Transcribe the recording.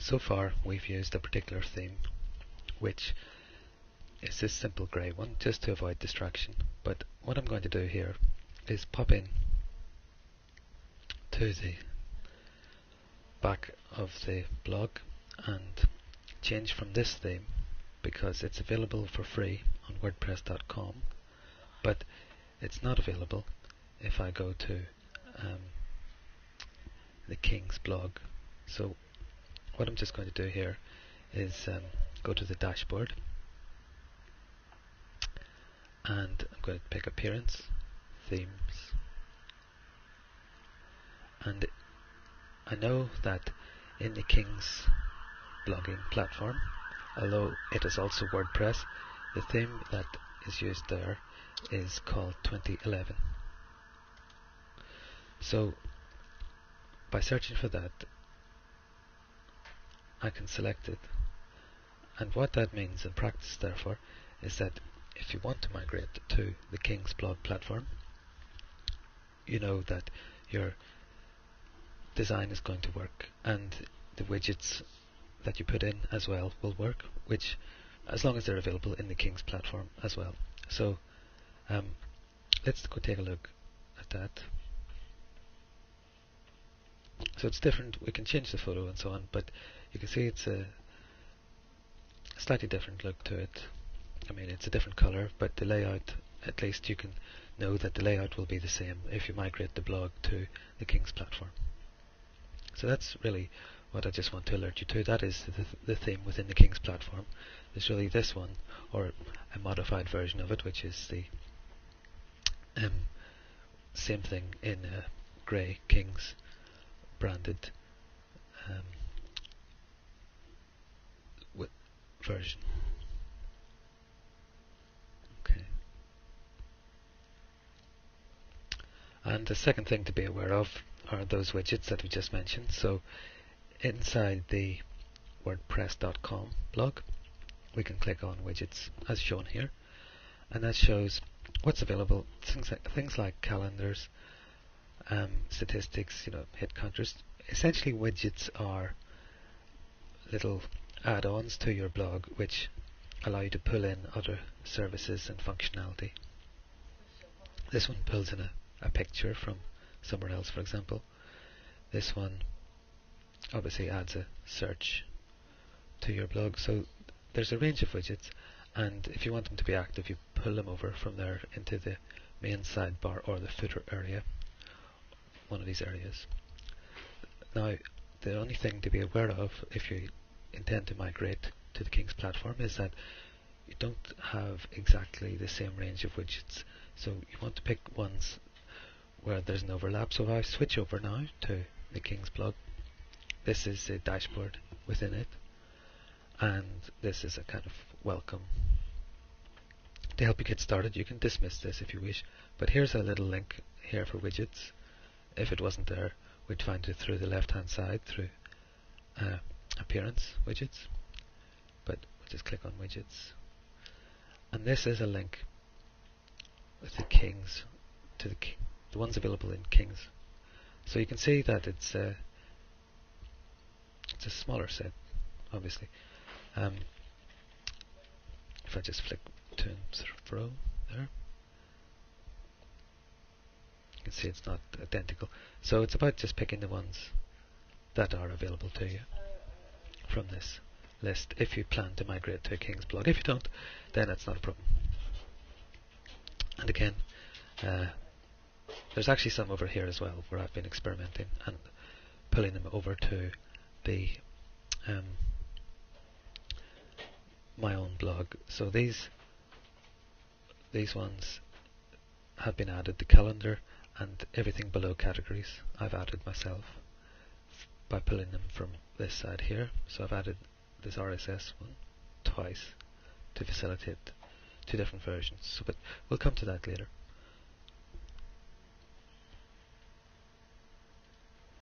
So far we've used a particular theme, which is this simple grey one, just to avoid distraction. But what I'm going to do here is pop in to the back of the blog and change from this theme, because it's available for free on wordpress.com, but it's not available if I go to the King's blog. So what I'm just going to do here is go to the dashboard, and I'm going to pick Appearance, Themes, and I know that in the King's blogging platform, although it is also WordPress, the theme that is used there is called 2011. So by searching for that, I can select it, and what that means in practice therefore is that if you want to migrate to the King's blog platform, you know that your design is going to work and the widgets that you put in as well will work, which as long as they're available in the King's platform as well. So let's go take a look at that. So it's different, we can change the photo and so on, but you can see it's a slightly different look to it. I mean, it's a different color, but the layout, at least you can know that the layout will be the same if you migrate the blog to the King's platform. So that's really what I just want to alert you to. That is the theme within the King's platform. There's really this one, or a modified version of it, which is the same thing in a grey King's branded version. Okay. And the second thing to be aware of are those widgets that we just mentioned. So inside the WordPress.com blog, we can click on widgets as shown here, and that shows what's available. Things like calendars, statistics, hit counters. Essentially, widgets are little add-ons to your blog which allow you to pull in other services and functionality. This one pulls in a picture from somewhere else, for example. This one obviously adds a search to your blog. So there's a range of widgets, and if you want them to be active, you pull them over from there into the main sidebar or the footer area, one of these areas. Now, the only thing to be aware of if you intend to migrate to the King's platform is that you don't have exactly the same range of widgets. So you want to pick ones where there's an overlap. So if I switch over now to the King's blog, this is a dashboard within it, and this is a kind of welcome to help you get started. You can dismiss this if you wish, but here's a little link here for widgets. If it wasn't there, we'd find it through the left hand side through Appearance, Widgets, but we'll just click on Widgets, and this is a link with the King's to the ones available in King's. So you can see that it's a smaller set, obviously. If I just flick to and fro there, you can see it's not identical. So it's about just picking the ones that are available to you from this list if you plan to migrate to a King's blog. If you don't, then it's not a problem. And again, there's actually some over here as well where I've been experimenting and pulling them over to the my own blog. So these ones have been added. The calendar and everything below categories I've added myself by pulling them from this side here. So I've added this RSS one twice to facilitate two different versions. So, but we'll come to that later.